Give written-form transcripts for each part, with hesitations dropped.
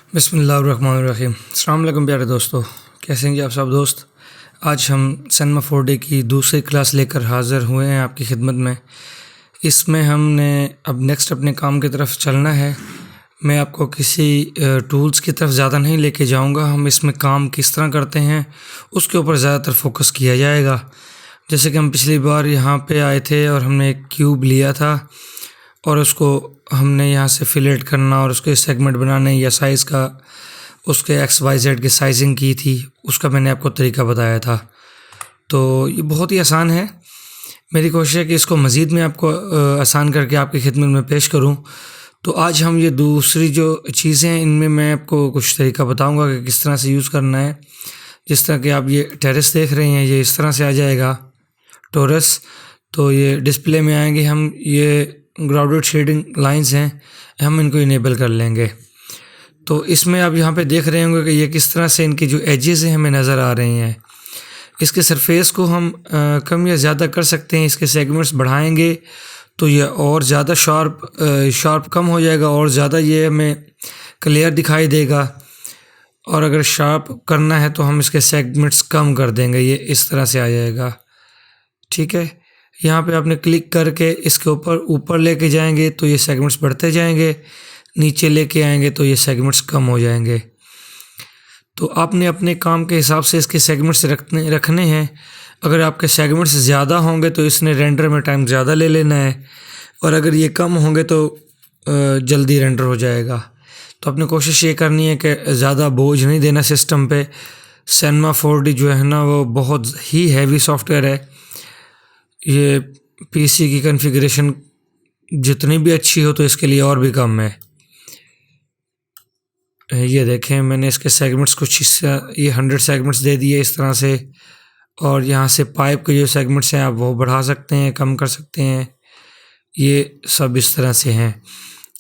बिस्मिल्लाहिर्रहमानिर्रहीम। अस्सलाम वालेकुम प्यारे दोस्तों, कैसे हैं जी आप सब दोस्त। आज हम सिनेमा 4D की दूसरी क्लास लेकर हाज़िर हुए हैं आपकी खिदमत में। इसमें हमने अब नेक्स्ट अपने काम की तरफ चलना है। मैं आपको किसी टूल्स की तरफ ज़्यादा नहीं लेके जाऊंगा। हम इसमें काम किस तरह करते हैं उसके ऊपर ज़्यादातर फोकस किया जाएगा। जैसे कि हम पिछली बार यहाँ पे आए थे और हमने एक क्यूब लिया था और उसको हमने यहाँ से फिलेट करना और उसके सेगमेंट बनाने या साइज़ का उसके XYZ की साइजिंग की थी, उसका मैंने आपको तरीका बताया था। तो ये बहुत ही आसान है। मेरी कोशिश है कि इसको मज़ीद मैं आपको आसान करके आपकी खिदमत में पेश करूं। तो आज हम ये दूसरी जो चीज़ें हैं इनमें मैं आपको कुछ तरीका बताऊंगा कि किस तरह से यूज़ करना है। जिस तरह कि आप ये टेरेस देख रहे हैं, ये इस तरह से आ जाएगा टोरस। तो ये डिस्प्ले में आएंगे हम, ये ग्राउडेड शेडिंग लाइंस हैं, हम इनको इनेबल कर लेंगे। तो इसमें आप यहाँ पे देख रहे होंगे कि ये किस तरह से इनकी जो एजेस हैं हमें नज़र आ रही हैं। इसके सरफेस को हम कम या ज़्यादा कर सकते हैं। इसके सेगमेंट्स बढ़ाएंगे तो ये और ज़्यादा शार्प कम हो जाएगा और ज़्यादा ये हमें क्लियर दिखाई देगा। और अगर शार्प करना है तो हम इसके सेगमेंट्स कम कर देंगे, ये इस तरह से आ जाएगा। ठीक है, यहाँ पे आपने क्लिक करके इसके ऊपर लेके जाएंगे तो ये सेगमेंट्स बढ़ते जाएंगे, नीचे लेके आएंगे तो ये सेगमेंट्स कम हो जाएंगे। तो आपने अपने काम के हिसाब से इसके सेगमेंट्स रखने हैं। अगर आपके सेगमेंट्स ज़्यादा होंगे तो इसने रेंडर में टाइम ज़्यादा ले लेना है, और अगर ये कम होंगे तो जल्दी रेंडर हो जाएगा। तो अपनी कोशिश ये करनी है कि ज़्यादा बोझ नहीं देना सिस्टम पे। सिनेमा 4D जो है ना वो बहुत ही हैवी सॉफ्टवेयर है। ये PC की कॉन्फ़िगरेशन जितनी भी अच्छी हो तो इसके लिए और भी कम है। ये देखें, मैंने इसके सेगमेंट्स कुछ हिस्सा, ये 100 सेगमेंट्स दे दिए इस तरह से। और यहाँ से पाइप के जो सेगमेंट्स हैं आप वो बढ़ा सकते हैं, कम कर सकते हैं। ये सब इस तरह से हैं।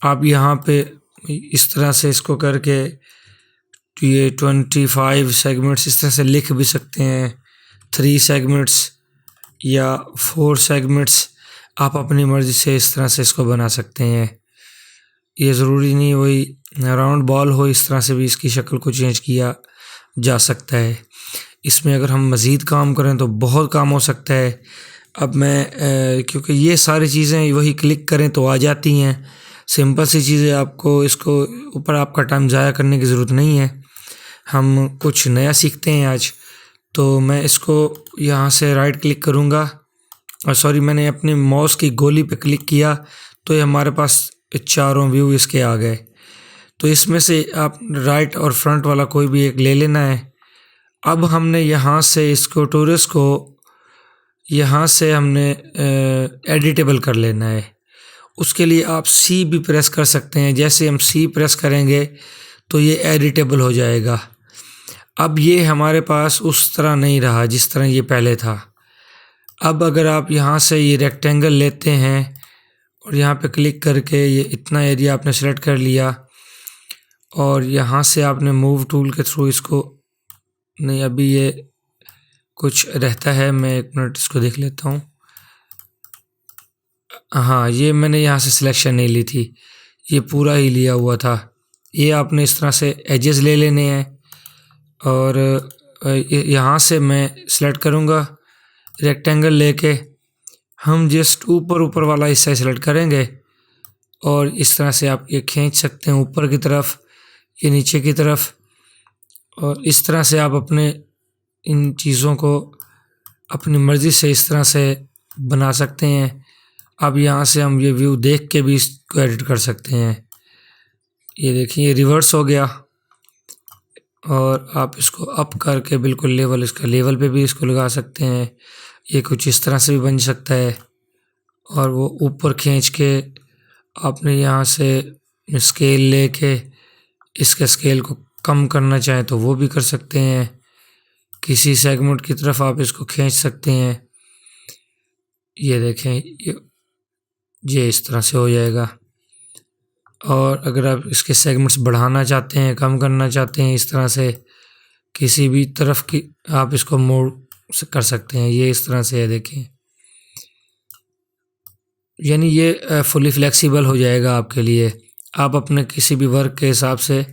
आप यहाँ पे इस तरह से इसको करके ये 25 सेगमेंट्स इस तरह से लिख भी सकते हैं, 3 सेगमेंट्स या 4 सेगमेंट्स आप अपनी मर्ज़ी से इस तरह से इसको बना सकते हैं। ये ज़रूरी नहीं वही राउंड बॉल हो, इस तरह से भी इसकी शक्ल को चेंज किया जा सकता है। इसमें अगर हम मज़ीद काम करें तो बहुत काम हो सकता है। अब मैं क्योंकि ये सारी चीज़ें वही क्लिक करें तो आ जाती हैं, सिंपल सी चीज़ें, आपको इसको ऊपर आपका टाइम ज़ाया करने की ज़रूरत नहीं है। हम कुछ नया सीखते हैं आज। तो मैं इसको यहाँ से राइट क्लिक करूँगा, और सॉरी मैंने अपने माउस की गोली पे क्लिक किया तो ये हमारे पास चारों व्यू इसके आ गए। तो इसमें से आप राइट और फ्रंट वाला कोई भी एक ले लेना है। अब हमने यहाँ से इसको टोरस को यहाँ से हमने एडिटेबल कर लेना है। उसके लिए आप C भी प्रेस कर सकते हैं। जैसे हम C प्रेस करेंगे तो ये एडिटेबल हो जाएगा। अब ये हमारे पास उस तरह नहीं रहा जिस तरह ये पहले था। अब अगर आप यहाँ से ये रेक्टेंगल लेते हैं और यहाँ पे क्लिक करके ये इतना एरिया आपने सेलेक्ट कर लिया, और यहाँ से आपने मूव टूल के थ्रू इसको, नहीं अभी ये कुछ रहता है, मैं एक मिनट इसको देख लेता हूँ। हाँ, ये मैंने यहाँ से सिलेक्शन नहीं ली थी, ये पूरा ही लिया हुआ था। ये आपने इस तरह से एजेस ले लेने हैं, और यहाँ से मैं सिलेक्ट करूँगा रेक्टेंगल लेके, हम जस्ट ऊपर वाला हिस्सा सेलेक्ट करेंगे और इस तरह से आप ये खींच सकते हैं ऊपर की तरफ, ये नीचे की तरफ, और इस तरह से आप अपने इन चीज़ों को अपनी मर्ज़ी से इस तरह से बना सकते हैं। अब यहाँ से हम ये व्यू देख के भी इसको एडिट कर सकते हैं। ये देखिए ये रिवर्स हो गया, और आप इसको अप करके बिल्कुल लेवल, इसका लेवल पे भी इसको लगा सकते हैं। ये कुछ इस तरह से भी बन सकता है, और वो ऊपर खींच के आपने यहाँ से स्केल लेके इसके स्केल को कम करना चाहें तो वो भी कर सकते हैं। किसी सेगमेंट की तरफ आप इसको खींच सकते हैं। ये देखें ये इस तरह से हो जाएगा। और अगर आप इसके सेगमेंट्स बढ़ाना चाहते हैं, कम करना चाहते हैं, इस तरह से किसी भी तरफ की आप इसको मोड़ कर सकते हैं। ये इस तरह से है, देखें, यानी ये फुली फ्लेक्सिबल हो जाएगा आपके लिए। आप अपने किसी भी वर्क के हिसाब से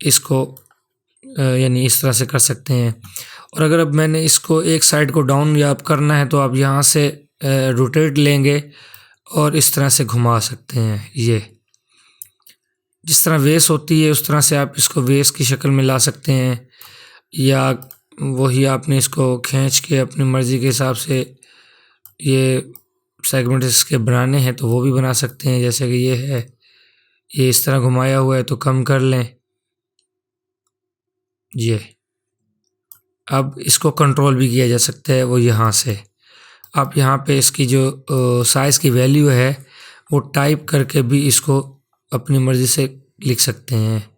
इसको यानी इस तरह से कर सकते हैं। और अगर अब मैंने इसको एक साइड को डाउन या अप करना है तो आप यहाँ से रोटेट लेंगे और इस तरह से घुमा सकते हैं। ये जिस तरह वेस होती है उस तरह से आप इसको वेस की शक्ल में ला सकते हैं, या वही आपने इसको खींच के अपनी मर्ज़ी के हिसाब से ये सेगमेंट इसके बनाने हैं तो वो भी बना सकते हैं। जैसे कि ये है, ये इस तरह घुमाया हुआ है तो कम कर लें। ये अब इसको कंट्रोल भी किया जा सकता है वो यहाँ से। आप यहाँ पे इसकी जो साइज़ की वैल्यू है वो टाइप करके भी इसको अपनी मर्ज़ी से लिख सकते हैं।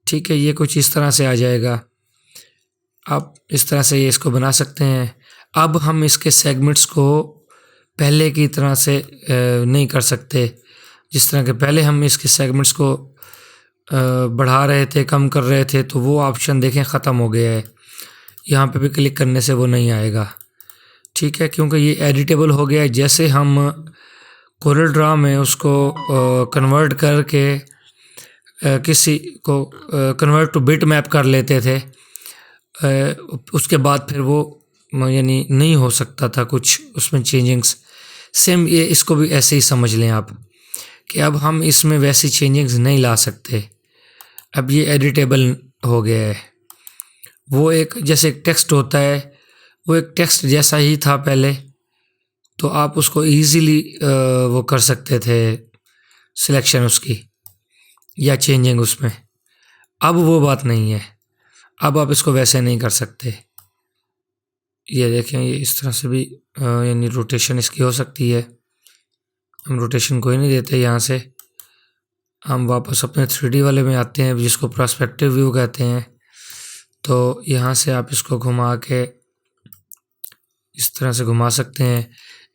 ठीक है, ये कुछ इस तरह से आ जाएगा। आप इस तरह से ये इसको बना सकते हैं। अब हम इसके सेगमेंट्स को पहले की तरह से नहीं कर सकते। जिस तरह के पहले हम इसके सेगमेंट्स को बढ़ा रहे थे, कम कर रहे थे, तो वो ऑप्शन देखें ख़त्म हो गया है। यहाँ पे भी क्लिक करने से वो नहीं आएगा। ठीक है, क्योंकि ये एडिटेबल हो गया है। जैसे हम कोरल ड्रा में उसको कन्वर्ट करके किसी को कन्वर्ट टू बिट मैप कर लेते थे, उसके बाद फिर वो यानी नहीं हो सकता था कुछ उसमें चेंजिंग्स। सेम ये इसको भी ऐसे ही समझ लें आप कि अब हम इसमें वैसी चेंजिंग्स नहीं ला सकते। अब ये एडिटेबल हो गया है। वो एक जैसे एक टेक्स्ट होता है, वो एक टेक्स्ट जैसा ही था पहले, तो आप उसको इजीली वो कर सकते थे सिलेक्शन उसकी या चेंजिंग उसमें। अब वो बात नहीं है, अब आप इसको वैसे नहीं कर सकते। ये देखें, ये इस तरह से भी यानी रोटेशन इसकी हो सकती है। हम रोटेशन कोई नहीं देते यहाँ से, हम वापस अपने 3D वाले में आते हैं जिसको पर्सपेक्टिव व्यू कहते हैं। तो यहाँ से आप इसको घुमा के इस तरह से घुमा सकते हैं।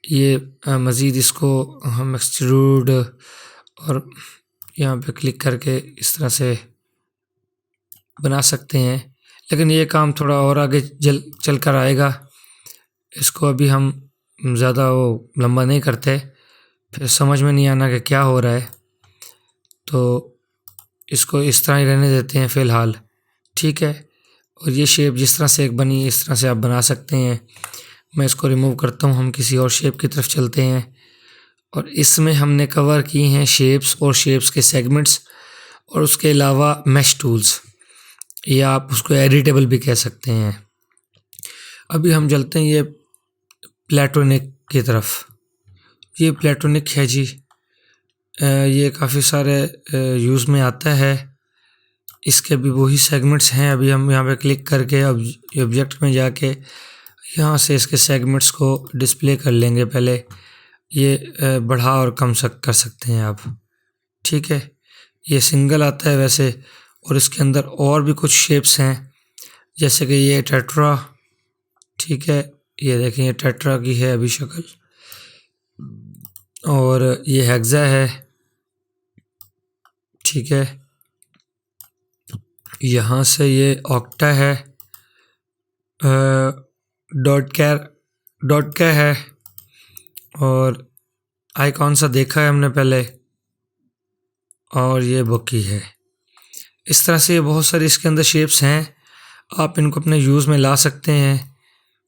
ये मज़ीद इसको हम एक्सट्रूड और यहाँ पे क्लिक करके इस तरह से बना सकते हैं, लेकिन ये काम थोड़ा और आगे चल कर आएगा। इसको अभी हम ज़्यादा वो लंबा नहीं करते, फिर समझ में नहीं आना कि क्या हो रहा है, तो इसको इस तरह ही रहने देते हैं फ़िलहाल। ठीक है, और ये शेप जिस तरह से एक बनी इस तरह से आप बना सकते हैं। मैं इसको रिमूव करता हूँ, हम किसी और शेप की तरफ चलते हैं। और इसमें हमने कवर की हैं शेप्स और शेप्स के सेगमेंट्स, और उसके अलावा मैश टूल्स, या आप उसको एडिटेबल भी कह सकते हैं। अभी हम चलते हैं ये प्लेटोनिक की तरफ। ये प्लेटोनिक है जी, ये काफ़ी सारे यूज़ में आता है। इसके भी वही सेगमेंट्स हैं। अभी हम यहाँ पे क्लिक करके अब ऑब्जेक्ट में जाके यहाँ से इसके सेगमेंट्स को डिस्प्ले कर लेंगे। पहले ये बढ़ा और कम कर सकते हैं आप। ठीक है, ये सिंगल आता है वैसे, और इसके अंदर और भी कुछ शेप्स हैं, जैसे कि ये टेट्रा। ठीक है, ये देखें, ये टेट्रा की है अभी शक्ल, और ये हेक्सा है। ठीक है, यहाँ से ये ऑक्टा है, डॉट का है, और आइकॉन सा देखा है हमने पहले, और ये बुकी है। इस तरह से बहुत सारी इसके अंदर शेप्स हैं। आप इनको अपने यूज़ में ला सकते हैं।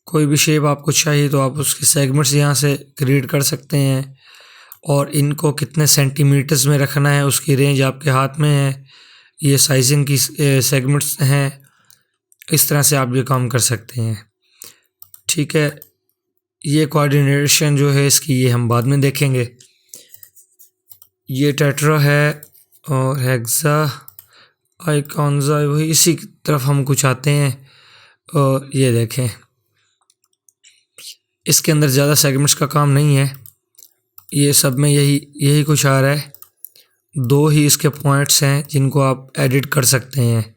कोई भी शेप आपको चाहिए तो आप उसके सेगमेंट्स यहाँ से क्रिएट कर सकते हैं, और इनको कितने सेंटीमीटर्स में रखना है उसकी रेंज आपके हाथ में है। ये साइजिंग की सेगमेंट्स हैं। इस तरह से आप ये काम कर सकते हैं। ठीक है, ये कोऑर्डिनेशन जो है इसकी, ये हम बाद में देखेंगे। ये टेट्रा है और हेक्सा, आइकॉन्जा, वही इसी की तरफ हम कुछ आते हैं। और ये देखें, इसके अंदर ज़्यादा सेगमेंट्स का काम नहीं है। ये सब में यही कुछ आ रहा है। 2 ही इसके पॉइंट्स हैं जिनको आप एडिट कर सकते हैं,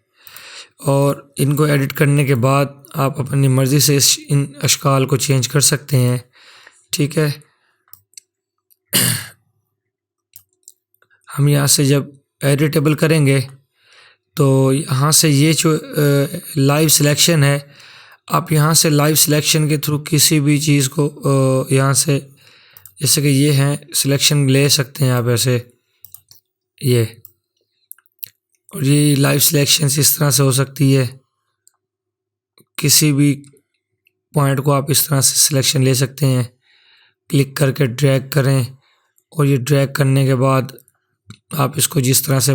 और इनको एडिट करने के बाद आप अपनी मर्ज़ी से इन अशकाल को चेंज कर सकते हैं। ठीक है, हम यहाँ से जब एडिटेबल करेंगे तो यहाँ से ये जो लाइव सिलेक्शन है, आप यहाँ से लाइव सिलेक्शन के थ्रू किसी भी चीज़ को यहाँ से, जैसे कि ये हैं, सिलेक्शन ले सकते हैं आप ऐसे, ये, और ये लाइव सिलेक्शन इस तरह से हो सकती है, किसी भी पॉइंट को आप इस तरह से सिलेक्शन ले सकते हैं। क्लिक करके ड्रैग करें और ये ड्रैग करने के बाद आप इसको जिस तरह से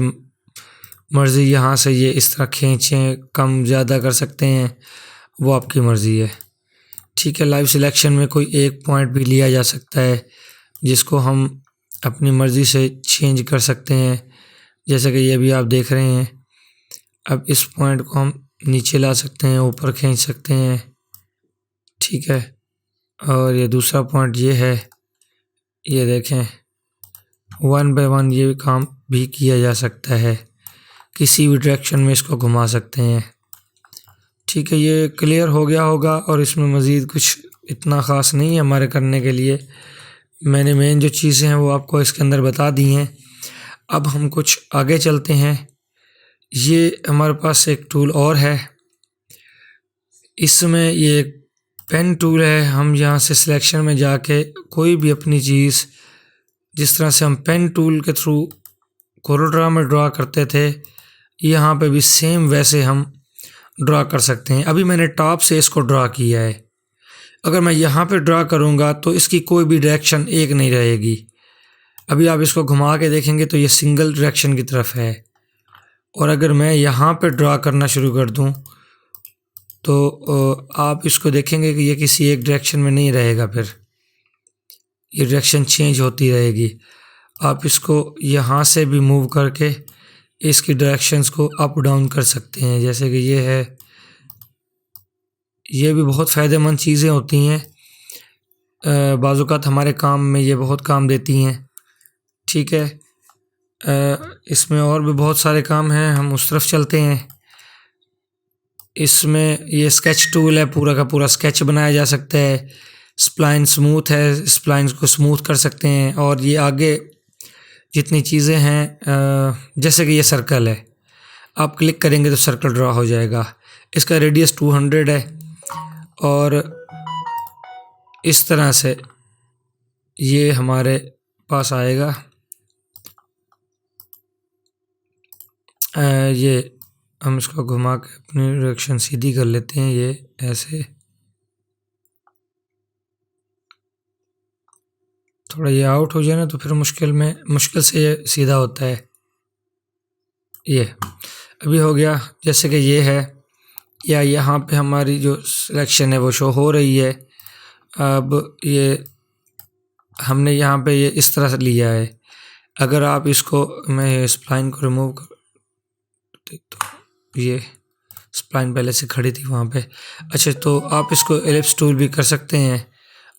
मर्ज़ी यहाँ से ये इस तरह खींचें, कम ज़्यादा कर सकते हैं, वो आपकी मर्ज़ी है। ठीक है, लाइव सिलेक्शन में कोई एक पॉइंट भी लिया जा सकता है जिसको हम अपनी मर्ज़ी से चेंज कर सकते हैं, जैसे कि ये भी आप देख रहे हैं। अब इस पॉइंट को हम नीचे ला सकते हैं, ऊपर खींच सकते हैं। ठीक है, और ये दूसरा पॉइंट ये है, ये देखें 1 बाय 1 ये काम भी किया जा सकता है, किसी भी डायरेक्शन में इसको घुमा सकते हैं। ठीक है, ये क्लियर हो गया होगा और इसमें मज़ीद कुछ इतना ख़ास नहीं है हमारे करने के लिए। मैंने मेन जो चीज़ें हैं वो आपको इसके अंदर बता दी हैं। अब हम कुछ आगे चलते हैं। ये हमारे पास एक टूल और है, इसमें ये एक पेन टूल है। हम यहाँ से सिलेक्शन में जाके कोई भी अपनी चीज़, जिस तरह से हम पेन टूल के थ्रू कोरोड्रा में ड्रा करते थे, यहाँ पे भी सेम वैसे हम ड्रा कर सकते हैं। अभी मैंने टॉप से इसको ड्रा किया है, अगर मैं यहाँ पे ड्रा करूँगा तो इसकी कोई भी डायरेक्शन एक नहीं रहेगी। अभी आप इसको घुमा के देखेंगे तो ये सिंगल डायरेक्शन की तरफ है, और अगर मैं यहाँ पे ड्रा करना शुरू कर दूँ तो आप इसको देखेंगे कि ये किसी एक डायरेक्शन में नहीं रहेगा, फिर ये डायरेक्शन चेंज होती रहेगी। आप इसको यहाँ से भी मूव करके इसकी डायरेक्शंस को अप डाउन कर सकते हैं, जैसे कि ये है। ये भी बहुत फ़ायदेमंद चीज़ें होती हैं, बाज़ औक़ात हमारे काम में ये बहुत काम देती हैं। ठीक है, इसमें और भी बहुत सारे काम हैं, हम उस तरफ चलते हैं। इसमें ये स्केच टूल है, पूरा का पूरा स्केच बनाया जा सकता है। स्प्लाइन स्मूथ है, स्प्लाइंस को स्मूथ कर सकते हैं। और ये आगे जितनी चीज़ें हैं, जैसे कि ये सर्कल है, आप क्लिक करेंगे तो सर्कल ड्रा हो जाएगा। इसका रेडियस 200 है, और इस तरह से ये हमारे पास आएगा। ये हम इसको घुमा के अपनी डायरेक्शन सीधी कर लेते हैं, ये ऐसे। थोड़ा ये आउट हो जाए ना तो फिर मुश्किल से ये सीधा होता है। ये अभी हो गया, जैसे कि ये है, या यहाँ पे हमारी जो सिलेक्शन है वो शो हो रही है। अब ये हमने यहाँ पे ये इस तरह से लिया है। अगर आप इसको, मैं स्प्लाइन को रिमूव कर तो ये स्प्लाइन पहले से खड़ी थी वहाँ पे। अच्छा, तो आप इसको एलिप्स टूल भी कर सकते हैं,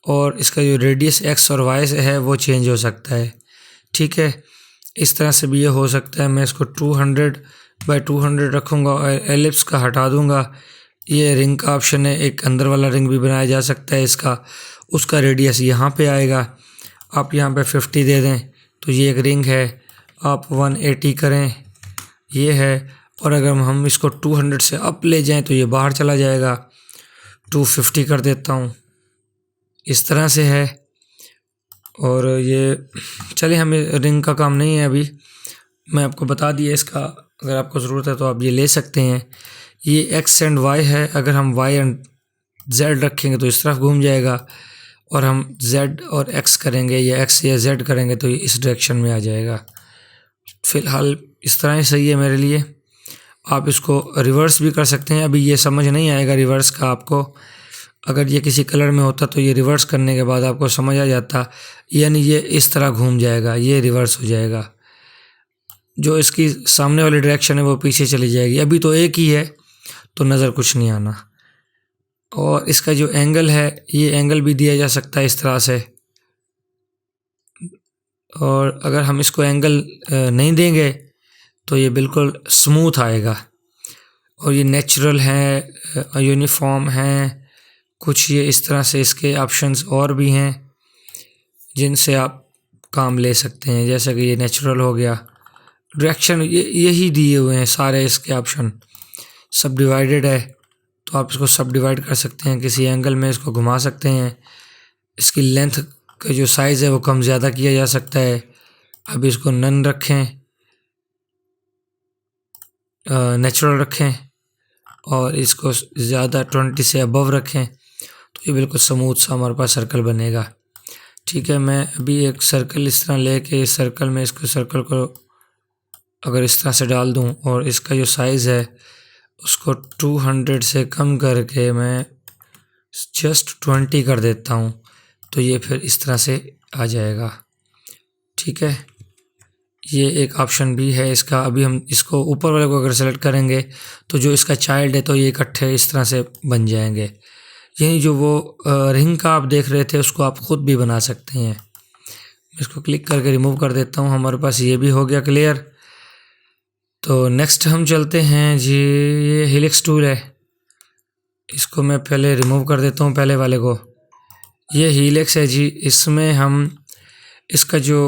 और इसका जो रेडियस एक्स और वाई से है वो चेंज हो सकता है। ठीक है, इस तरह से भी ये हो सकता है। मैं इसको 200 बाय 200 रखूँगा और एलिप्स का हटा दूँगा। ये रिंग का ऑप्शन है, एक अंदर वाला रिंग भी बनाया जा सकता है इसका, उसका रेडियस यहाँ पे आएगा। आप यहाँ पे 50 दे दें तो ये एक रिंग है। आप 180 करें, ये है। और अगर हम इसको 200 से अप ले जाएं तो ये बाहर चला जाएगा। 250 कर देता हूँ, इस तरह से है। और ये चलिए, हमें रिंग का काम नहीं है अभी, मैं आपको बता दिया इसका। अगर आपको ज़रूरत है तो आप ये ले सकते हैं। ये एक्स एंड वाई है, अगर हम वाई एंड जेड रखेंगे तो इस तरफ घूम जाएगा, और हम जेड और एक्स करेंगे या एक्स या जेड करेंगे तो ये इस डायरेक्शन में आ जाएगा। फ़िलहाल इस तरह ही सही है मेरे लिए। आप इसको रिवर्स भी कर सकते हैं, अभी ये समझ नहीं आएगा रिवर्स का आपको। अगर ये किसी कलर में होता तो ये रिवर्स करने के बाद आपको समझ आ जाता, यानी ये इस तरह घूम जाएगा, ये रिवर्स हो जाएगा। जो इसकी सामने वाली डायरेक्शन है वो पीछे चली जाएगी। अभी तो एक ही है तो नज़र कुछ नहीं आना। और इसका जो एंगल है, ये एंगल भी दिया जा सकता है इस तरह से। और अगर हम इसको एंगल नहीं देंगे तो ये बिल्कुल स्मूथ आएगा। और ये नेचुरल है, यूनिफॉर्म है, कुछ ये इस तरह से इसके ऑप्शंस और भी हैं जिनसे आप काम ले सकते हैं। जैसे कि ये नेचुरल हो गया, डायरेक्शन यही दिए हुए हैं सारे इसके ऑप्शन। सब डिवाइडेड है तो आप इसको सब डिवाइड कर सकते हैं, किसी एंगल में इसको घुमा सकते हैं। इसकी लेंथ का जो साइज़ है वो कम ज़्यादा किया जा सकता है। अब इसको नन रखें नेचुरल रखें और इसको ज़्यादा 20 से अबव रखें तो ये बिल्कुल स्मूथ सा हमारे पास सर्कल बनेगा। ठीक है, मैं अभी एक सर्कल इस तरह लेके इस सर्कल में इसको सर्कल को अगर इस तरह से डाल दूं और इसका जो साइज़ है उसको 200 से कम करके मैं जस्ट 20 कर देता हूं, तो ये फिर इस तरह से आ जाएगा। ठीक है, ये एक ऑप्शन भी है इसका। अभी हम इसको ऊपर वाले को अगर सेलेक्ट करेंगे तो जो इसका चाइल्ड है तो ये इकट्ठे इस तरह से बन जाएंगे। यही जो वो रिंग का आप देख रहे थे उसको आप ख़ुद भी बना सकते हैं। इसको क्लिक करके रिमूव कर देता हूँ, हमारे पास ये भी हो गया क्लियर। तो नेक्स्ट हम चलते हैं जी, ये हेलिक्स टूल है, इसको मैं पहले रिमूव कर देता हूँ पहले वाले को। ये हेलिक्स है जी, इसमें हम इसका जो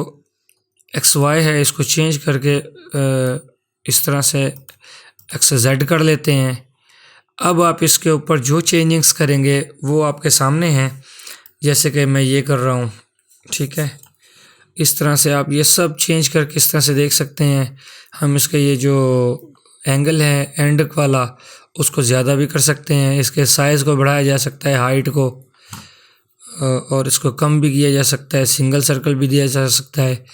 XY है इसको चेंज करके इस तरह से XZ कर लेते हैं। अब आप इसके ऊपर जो चेंजिंग्स करेंगे वो आपके सामने हैं, जैसे कि मैं ये कर रहा हूँ। ठीक है, इस तरह से आप ये सब चेंज करके इस तरह से देख सकते हैं। हम इसका ये जो एंगल है एंड वाला उसको ज़्यादा भी कर सकते हैं, इसके साइज़ को बढ़ाया जा सकता है, हाइट को, और इसको कम भी किया जा सकता है, सिंगल सर्कल भी दिया जा सकता है।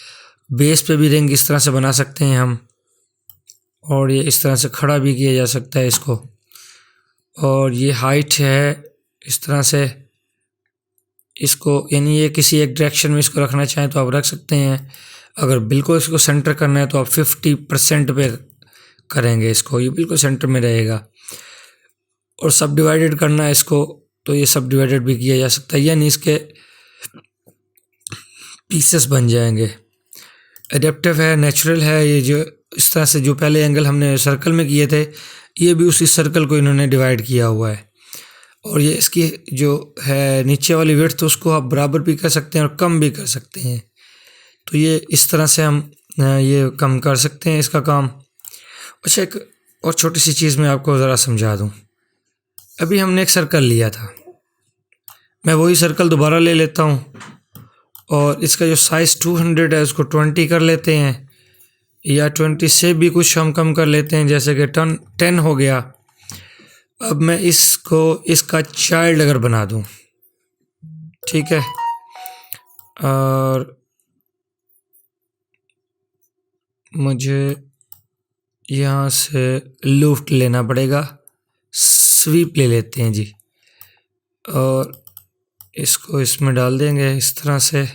बेस पे भी रिंग इस तरह से बना सकते हैं हम, और ये इस तरह से खड़ा भी किया जा सकता है इसको। और ये हाइट है इस तरह से, इसको यानी ये किसी एक डायरेक्शन में इसको रखना चाहें तो आप रख सकते हैं। अगर बिल्कुल इसको सेंटर करना है तो आप 50% पे करेंगे इसको, ये बिल्कुल सेंटर में रहेगा। और सब डिवाइडेड करना है इसको तो ये सब डिवाइडेड भी किया जा सकता है, यानी इसके पीसेस बन जाएंगे। एडेप्टिव है, नेचुरल है, ये जो इस तरह से जो पहले एंगल हमने सर्कल में किए थे ये भी उसी सर्कल को इन्होंने डिवाइड किया हुआ है। और ये इसकी जो है नीचे वाली विड्थ तो उसको आप बराबर भी कर सकते हैं और कम भी कर सकते हैं। तो ये इस तरह से हम ये कम कर सकते हैं इसका काम। अच्छा, एक और छोटी सी चीज़ मैं आपको ज़रा समझा दूं। अभी हमने एक सर्कल लिया था, मैं वही सर्कल दोबारा ले लेता हूँ और इसका जो साइज़ 200 है उसको 20 कर लेते हैं, या 20 से भी कुछ हम कम कर लेते हैं, जैसे कि 10 हो गया। अब मैं इसको इसका चाइल्ड अगर बना दूं, ठीक है, और मुझे यहाँ से लूफ्ट लेना पड़ेगा, स्वीप ले लेते हैं जी, और इसको इसमें डाल देंगे इस तरह से।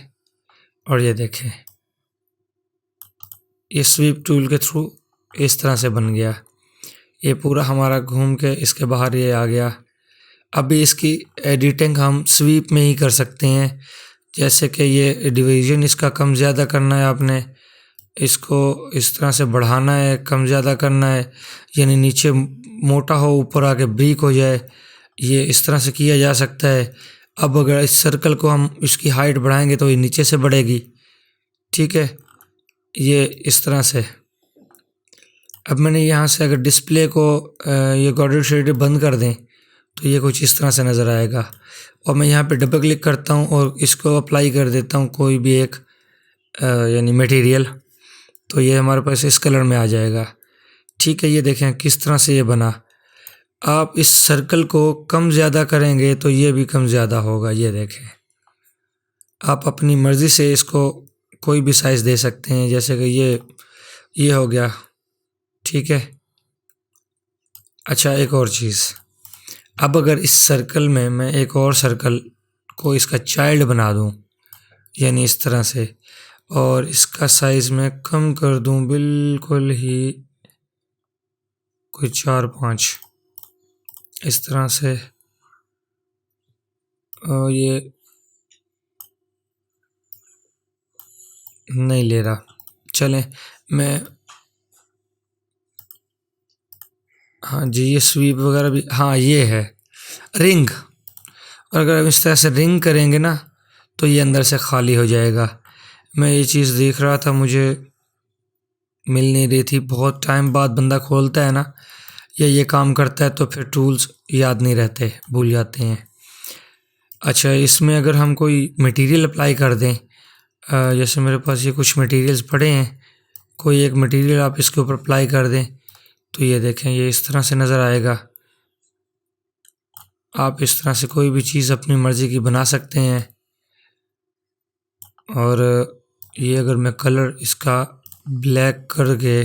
और ये देखें, ये स्वीप टूल के थ्रू इस तरह से बन गया। ये पूरा हमारा घूम के इसके बाहर ये आ गया। अभी इसकी एडिटिंग हम स्वीप में ही कर सकते हैं, जैसे कि ये डिवीज़न इसका कम ज़्यादा करना है, आपने इसको इस तरह से बढ़ाना है, कम ज़्यादा करना है, यानी नीचे मोटा हो ऊपर आके ब्रीक हो जाए, ये इस तरह से किया जा सकता है। अब अगर इस सर्कल को हम इसकी हाइट बढ़ाएंगे तो ये नीचे से बढ़ेगी। ठीक है, ये इस तरह से। अब मैंने यहाँ से अगर डिस्प्ले को ये गॉर्डर शेड बंद कर दें तो ये कुछ इस तरह से नज़र आएगा। और मैं यहाँ पे डबल क्लिक करता हूँ और इसको अप्लाई कर देता हूँ कोई भी एक यानी मटेरियल, तो ये हमारे पास इस कलर में आ जाएगा। ठीक है, ये देखें किस तरह से ये बना। आप इस सर्कल को कम ज़्यादा करेंगे तो ये भी कम ज़्यादा होगा। ये देखें, आप अपनी मर्ज़ी से इसको कोई भी साइज़ दे सकते हैं, जैसे कि ये हो गया। ठीक है, अच्छा, एक और चीज़, अब अगर इस सर्कल में मैं एक और सर्कल को इसका चाइल्ड बना दूं, यानी इस तरह से, और इसका साइज़ मैं कम कर दूं बिल्कुल ही कोई 4-5 इस तरह से, और ये नहीं ले रहा, चलें मैं, हाँ जी, ये स्वीप वगैरह भी, हाँ ये है रिंग। और अगर हम इस तरह से रिंग करेंगे ना तो ये अंदर से खाली हो जाएगा। मैं ये चीज़ देख रहा था, मुझे मिल नहीं रही थी। बहुत टाइम बाद बंदा खोलता है ना या ये काम करता है तो फिर टूल्स याद नहीं रहते, भूल जाते हैं। अच्छा, इसमें अगर हम कोई मटेरियल अप्लाई कर दें, जैसे मेरे पास ये कुछ मटेरियल्स पड़े हैं, कोई एक मटेरियल आप इसके ऊपर अप्लाई कर दें तो ये देखें, ये इस तरह से नज़र आएगा। आप इस तरह से कोई भी चीज़ अपनी मर्ज़ी की बना सकते हैं। और ये अगर मैं कलर इसका ब्लैक करके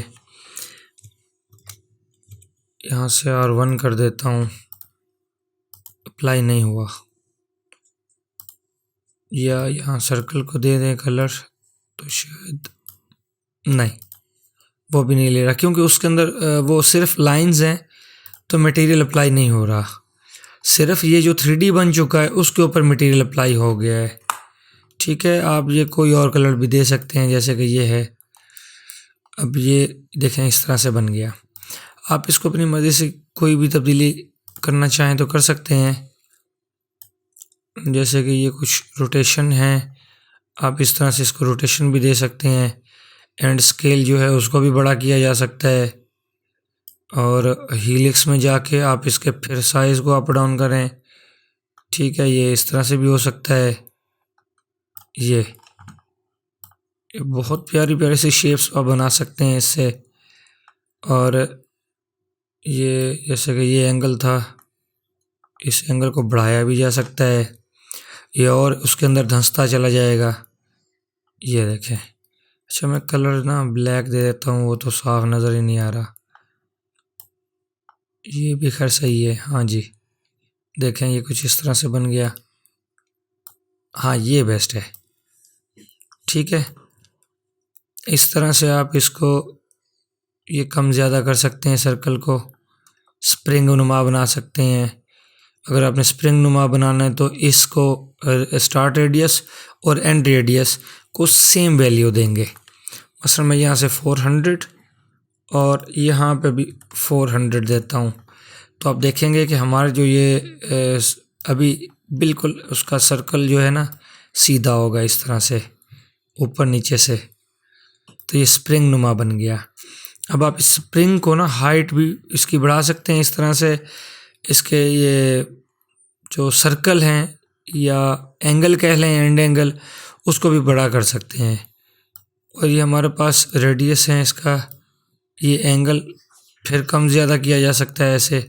यहाँ से R1 कर देता हूँ, अप्लाई नहीं हुआ, या यहाँ सर्कल को दे दें कलर तो शायद नहीं, वो भी नहीं ले रहा, क्योंकि उसके अंदर वो सिर्फ लाइंस हैं तो मटेरियल अप्लाई नहीं हो रहा। सिर्फ ये जो 3D बन चुका है उसके ऊपर मटेरियल अप्लाई हो गया है। ठीक है, आप ये कोई और कलर भी दे सकते हैं, जैसे कि ये है। अब ये देखें इस तरह से बन गया। आप इसको अपनी मर्ज़ी से कोई भी तब्दीली करना चाहें तो कर सकते हैं, जैसे कि ये कुछ रोटेशन है, आप इस तरह से इसको रोटेशन भी दे सकते हैं। एंड स्केल जो है उसको भी बड़ा किया जा सकता है, और हीलिक्स में जाके आप इसके फिर साइज़ को अप डाउन करें। ठीक है, ये इस तरह से भी हो सकता है। ये बहुत प्यारी प्यारी सी शेप्स आप बना सकते हैं इससे। और ये जैसे कि ये एंगल था, इस एंगल को बढ़ाया भी जा सकता है, ये और उसके अंदर धंसता चला जाएगा। ये देखें। अच्छा, मैं कलर ना ब्लैक दे देता हूँ, वो तो साफ नज़र ही नहीं आ रहा। ये भी खैर सही है। हाँ जी, देखें ये कुछ इस तरह से बन गया। हाँ, ये बेस्ट है। ठीक है, इस तरह से आप इसको ये कम ज़्यादा कर सकते हैं, सर्कल को स्प्रिंग नुमा बना सकते हैं। अगर आपने स्प्रिंग नुमा बनाना है तो इसको स्टार्ट रेडियस और एंड रेडियस को सेम वैल्यू देंगे। मसलन मैं यहाँ से 400 और यहाँ पे भी 400 देता हूँ, तो आप देखेंगे कि हमारा जो ये अभी बिल्कुल उसका सर्कल जो है ना सीधा होगा इस तरह से ऊपर नीचे से, तो ये स्प्रिंग नुमा बन गया। अब आप इस स्प्रिंग को ना हाइट भी इसकी बढ़ा सकते हैं इस तरह से, इसके ये जो सर्कल हैं या एंगल कह लें, एंड एंगल, उसको भी बड़ा कर सकते हैं। और ये हमारे पास रेडियस है इसका, ये एंगल फिर कम ज़्यादा किया जा सकता है ऐसे,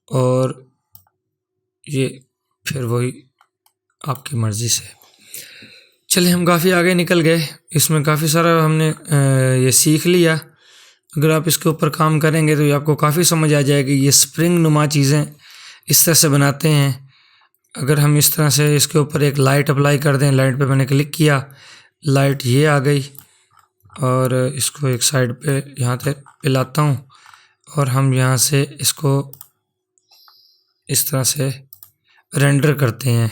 और ये फिर वही आपकी मर्ज़ी से। चलिए, हम काफ़ी आगे निकल गए, इसमें काफ़ी सारा हमने ये सीख लिया। अगर आप इसके ऊपर काम करेंगे तो ये आपको काफ़ी समझ आ जाएगी। ये स्प्रिंग नुमा चीज़ें इस तरह से बनाते हैं। अगर हम इस तरह से इसके ऊपर एक लाइट अप्लाई कर दें, लाइट पे मैंने क्लिक किया, लाइट ये आ गई, और इसको एक साइड पे यहाँ पे लाता हूँ, और हम यहाँ से इसको इस तरह से रेंडर करते हैं।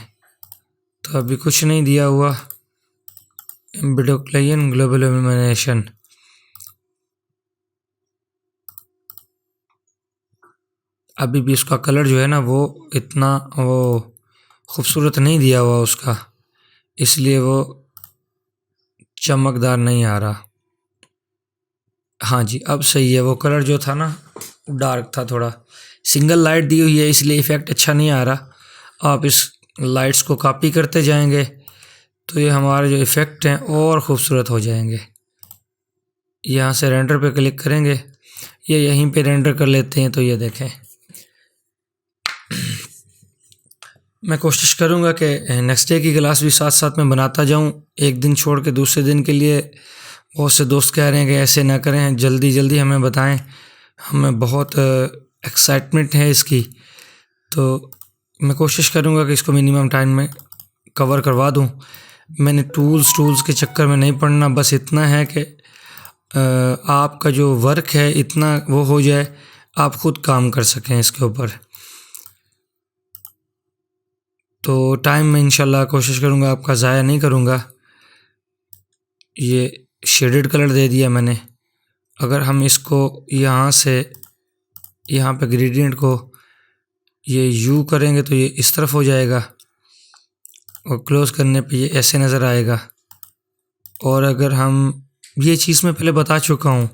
तो अभी कुछ नहीं दिया हुआ, वीडियो क्लाइन ग्लोबल इल्यूमिनेशन, अभी भी उसका कलर जो है ना वो इतना वो खूबसूरत नहीं दिया हुआ उसका, इसलिए वो चमकदार नहीं आ रहा। हाँ जी, अब सही है। वो कलर जो था ना डार्क था थोड़ा, सिंगल लाइट दी हुई है इसलिए इफ़ेक्ट अच्छा नहीं आ रहा। आप इस लाइट्स को कॉपी करते जाएंगे तो ये हमारे जो इफ़ेक्ट हैं और ख़ूबसूरत हो जाएंगे। यहाँ से रेंडर पे क्लिक करेंगे, ये यहीं पे रेंडर कर लेते हैं। तो ये देखें, मैं कोशिश करूँगा कि नेक्स्ट डे की क्लास भी साथ साथ में बनाता जाऊँ, एक दिन छोड़ के दूसरे दिन के लिए। बहुत से दोस्त कह रहे हैं कि ऐसे ना करें, जल्दी जल्दी हमें बताएं, हमें बहुत एक्साइटमेंट है इसकी। तो मैं कोशिश करूँगा कि इसको मिनिमम टाइम में कवर करवा दूँ। मैंने टूल्स के चक्कर में नहीं पड़ना, बस इतना है कि आपका जो वर्क है इतना वो हो जाए, आप ख़ुद काम कर सकें इसके ऊपर। तो टाइम में इंशाल्लाह कोशिश करूँगा आपका ज़ाया नहीं करूँगा। ये शेडेड कलर दे दिया मैंने। अगर हम इसको यहाँ से यहाँ पे ग्रेडियंट को ये यू करेंगे तो ये इस तरफ हो जाएगा, और क्लोज़ करने पे ये ऐसे नज़र आएगा। और अगर हम ये चीज़ मैं पहले बता चुका हूँ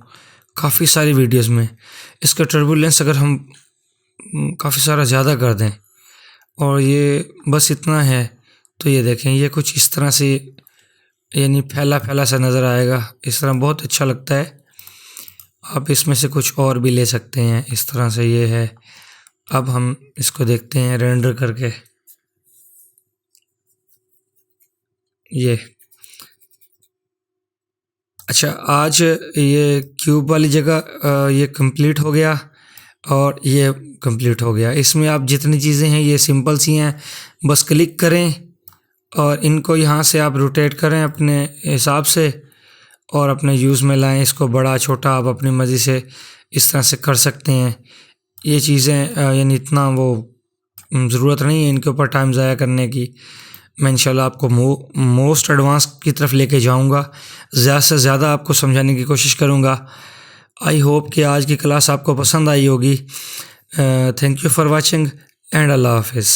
काफ़ी सारी वीडियोस में, इसका टर्बुलेंस अगर हम काफ़ी सारा ज़्यादा कर दें और ये बस इतना है, तो ये देखें ये कुछ इस तरह से यानी फैला फैला सा नज़र आएगा। इस तरह बहुत अच्छा लगता है। आप इसमें से कुछ और भी ले सकते हैं। इस तरह से ये है। अब हम इसको देखते हैं रेंडर करके। ये अच्छा, आज ये क्यूब वाली जगह ये कंप्लीट हो गया और ये कंप्लीट हो गया। इसमें आप जितनी चीज़ें हैं ये सिंपल सी हैं, बस क्लिक करें और इनको यहाँ से आप रोटेट करें अपने हिसाब से और अपने यूज़ में लाएं। इसको बड़ा छोटा आप अपनी मर्ज़ी से इस तरह से कर सकते हैं। ये चीज़ें यानी इतना वो ज़रूरत नहीं है इनके ऊपर टाइम ज़ाया करने की। मैं इंशाल्लाह आपको मोस्ट एडवांस की तरफ लेके जाऊंगा, ज़्यादा से ज़्यादा आपको समझाने की कोशिश करूंगा। आई होप कि आज की क्लास आपको पसंद आई होगी। Thank you for watching and अल्लाह हाफिज़।